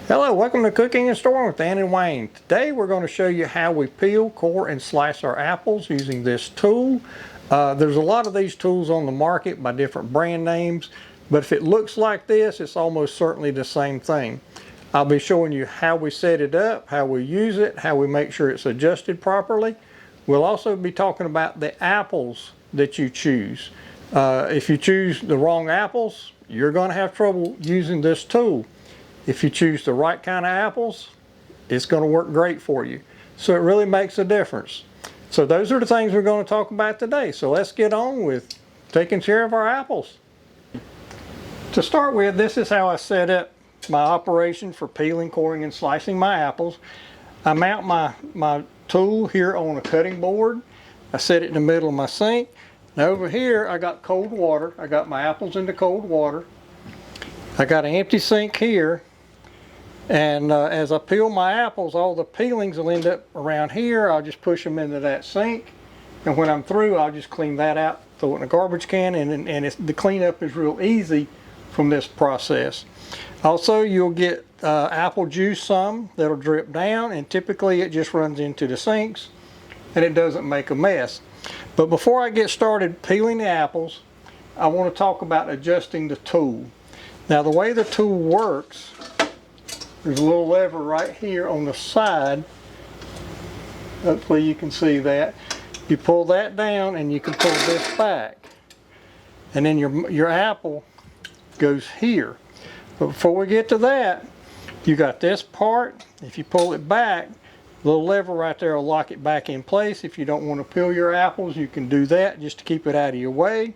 Hello, welcome to Cooking and Storing with Ann and Wayne. Today we're going to show you how we peel, core, and slice our apples using this tool. There's a lot of these tools on the market by different brand names, but if it looks like this, it's almost certainly the same thing. I'll be showing you how we set it up, how we use it, how we make sure it's adjusted properly. We'll also be talking about the apples that you choose. If you choose the wrong apples, you're going to have trouble using this tool. If you choose the right kind of apples, it's going to work great for you. So it really makes a difference. So those are the things we're going to talk about today. So let's get on with taking care of our apples. To start with, this is how I set up my operation for peeling, coring, and slicing my apples. I mount my tool here on a cutting board. I set it in the middle of my sink. Now over here I got cold water. I got my apples into cold water. I got an empty sink here. And as I peel my apples, all the peelings will end up around here. I'll just push them into that sink. And when I'm through, I'll just clean that out, throw it in a garbage can, and the cleanup is real easy from this process. Also, you'll get apple juice that'll drip down, and typically it just runs into the sinks and it doesn't make a mess. But before I get started peeling the apples, I want to talk about adjusting the tool. Now, the way the tool works, there's a little lever right here on the side. Hopefully you can see that. You pull that down and you can pull this back. And then your apple goes here. But before we get to that, you got this part. If you pull it back, the little lever right there will lock it back in place. If you don't want to peel your apples, you can do that just to keep it out of your way.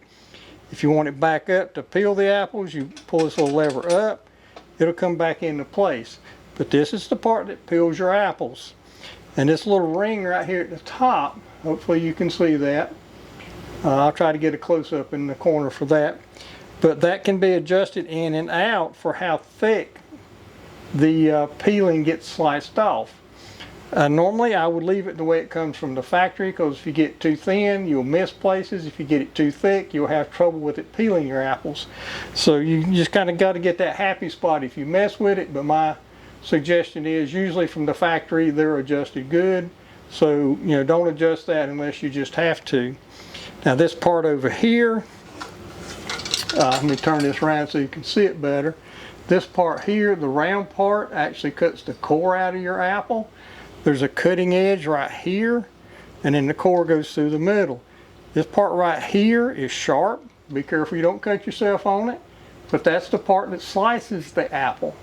If you want it back up to peel the apples, you pull this little lever up. It'll come back into place. But this is the part that peels your apples. And this little ring right here at the top, hopefully you can see that. I'll try to get a close-up in the corner for that. But that can be adjusted in and out for how thick the peeling gets sliced off. Normally I would leave it the way it comes from the factory, because if you get it too thin, you'll miss places. If you get it too thick, you'll have trouble with it peeling your apples. So you just kind of got to get that happy spot if you mess with it. But my suggestion is usually from the factory they're adjusted good. So don't adjust that unless you just have to. Now this part over here, let me turn this around so you can see it better. This part here, the round part, actually cuts the core out of your apple. There's a cutting edge right here, and then the core goes through the middle. This part right here is sharp. Be careful you don't cut yourself on it. But that's the part that slices the apple.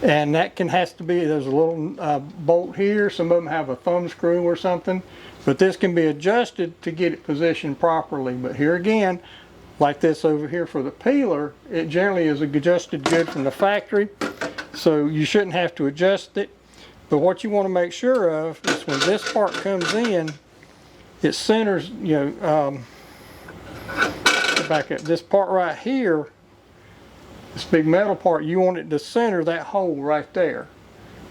And that has to be, there's a little bolt here. Some of them have a thumb screw or something. But this can be adjusted to get it positioned properly. But here again, like this over here for the peeler, it generally is adjusted good from the factory. So you shouldn't have to adjust it. But what you want to make sure of is when this part comes in, it centers, back up. This part right here, this big metal part, you want it to center that hole right there.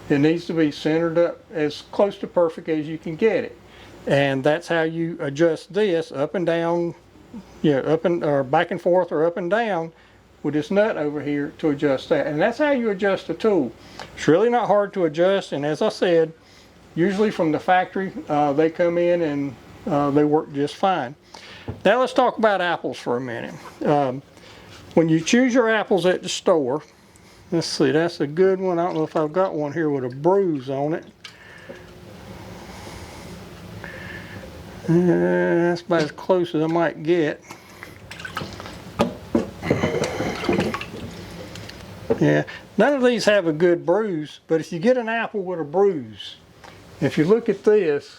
It needs to be centered up as close to perfect as you can get it. And that's how you adjust this up and down, or back and forth or up and down with this nut over here to adjust that. And that's how you adjust the tool. It's really not hard to adjust, and as I said, usually from the factory they come in and they work just fine. Now let's talk about apples for a minute. When you choose your apples at the store, let's see, that's a good one. I don't know if I've got one here with a bruise on it. That's about as close as I might get. Yeah, none of these have a good bruise, but if you get an apple with a bruise, if you look at this,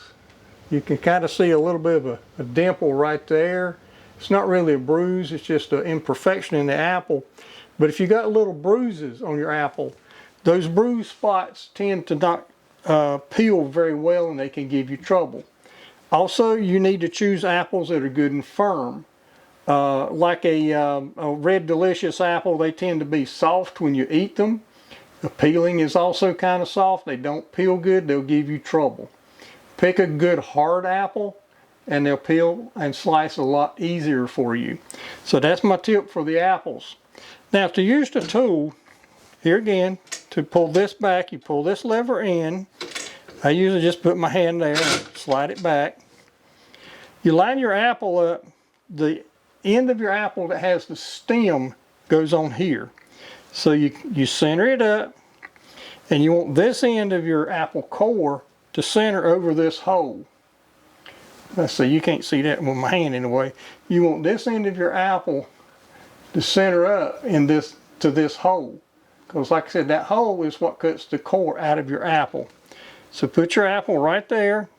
you can kind of see a little bit of a dimple right there. It's not really a bruise, it's just an imperfection in the apple. But if you got little bruises on your apple, those bruise spots tend to not peel very well, and they can give you trouble. Also, you need to choose apples that are good and firm. Like a Red Delicious apple, they tend to be soft when you eat them. The peeling is also kind of soft. They don't peel good, they'll give you trouble. Pick a good hard apple and they'll peel and slice a lot easier for you. So that's my tip for the apples. Now to use the tool, here again, to pull this back, you pull this lever in. I usually just put my hand there and slide it back. You line your apple up. The end of your apple that has the stem goes on here. So you center it up, and you want this end of your apple core to center over this hole. Let's see, you can't see that with my hand in the way. You want this end of your apple to center up in this to this hole. Because like I said, that hole is what cuts the core out of your apple. So put your apple right there.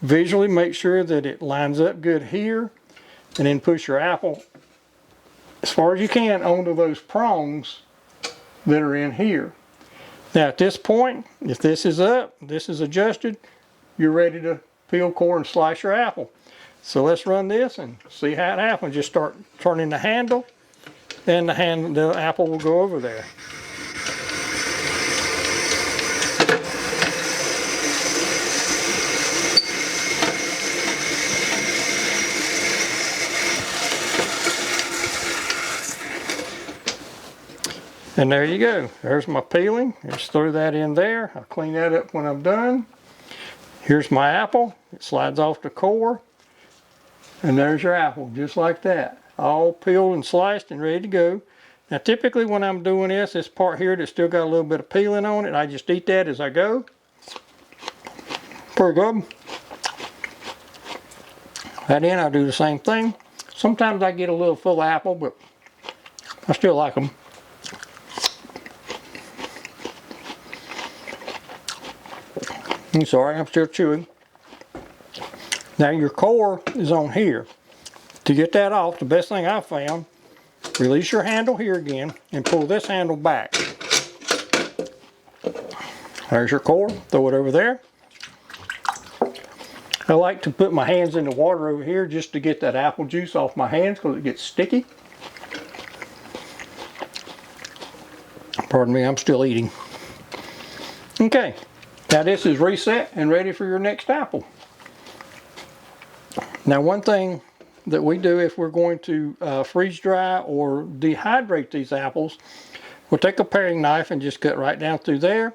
Visually make sure that it lines up good here. And then push your apple as far as you can onto those prongs that are in here. Now at this point, if this is up, this is adjusted, you're ready to peel, core, and slice your apple. So let's run this and see how it happens. Just start turning the handle, and the apple will go over there. And there you go. There's my peeling. Just throw that in there. I'll clean that up when I'm done. Here's my apple. It slides off the core. And there's your apple, just like that. All peeled and sliced and ready to go. Now typically when I'm doing this part here that's still got a little bit of peeling on it, I just eat that as I go. Pretty good. And then I'll do the same thing. Sometimes I get a little full apple, but I still like them. I'm sorry, I'm still chewing. Now your core is on here. To get that off, the best thing I've found, release your handle here again and pull this handle back. There's your core, throw it over there. I like to put my hands in the water over here just to get that apple juice off my hands because it gets sticky. Pardon me, I'm still eating. Okay. Now this is reset and ready for your next apple. Now one thing that we do if we're going to freeze dry or dehydrate these apples, we'll take a paring knife and just cut right down through there.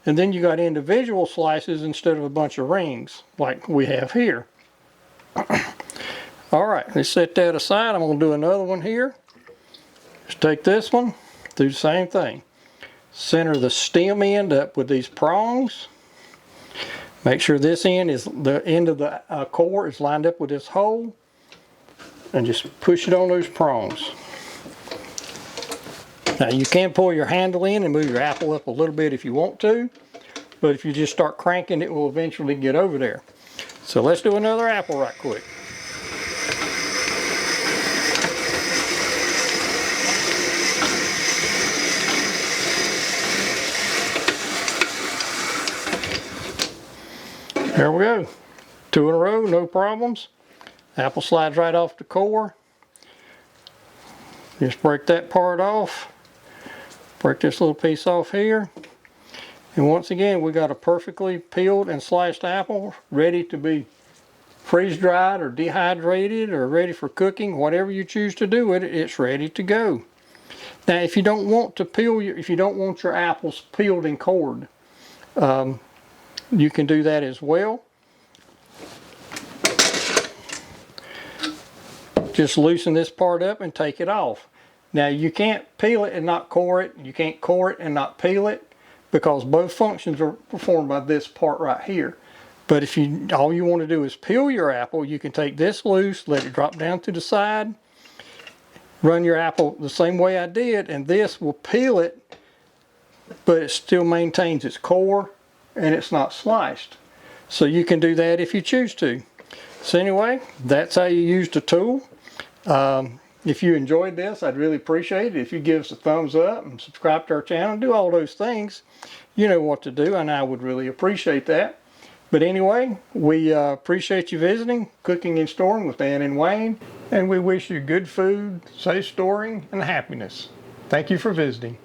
And then you got individual slices instead of a bunch of rings like we have here. Alright, let's set that aside. I'm going to do another one here. Just take this one, do the same thing. Center the stem end up with these prongs. Make sure this end is the end of the core is lined up with this hole, and just push it on those prongs. Now you can pull your handle in and move your apple up a little bit if you want to, but if you just start cranking, it will eventually get over there. So let's do another apple right quick. There we go. 2 in a row, no problems. Apple slides right off the core. Just break that part off. Break this little piece off here. And once again, we got a perfectly peeled and sliced apple ready to be freeze dried or dehydrated or ready for cooking. Whatever you choose to do with it, it's ready to go. Now, if you don't want to peel, if you don't want your apples peeled and cored, you can do that as well. Just loosen this part up and take it off. Now you can't peel it and not core it. You can't core it and not peel it because both functions are performed by this part right here. But if all you want to do is peel your apple, you can take this loose, let it drop down to the side, run your apple the same way I did, and this will peel it, but it still maintains its core and it's not sliced. So you can do that if you choose to. So anyway, that's how you use the tool. If you enjoyed this, I'd really appreciate it if you give us a thumbs up and subscribe to our channel, do all those things. You know what to do, and I would really appreciate that. But anyway, we appreciate you visiting Cooking and Storing with Dan and Wayne, and we wish you good food, safe storing, and happiness. Thank you for visiting.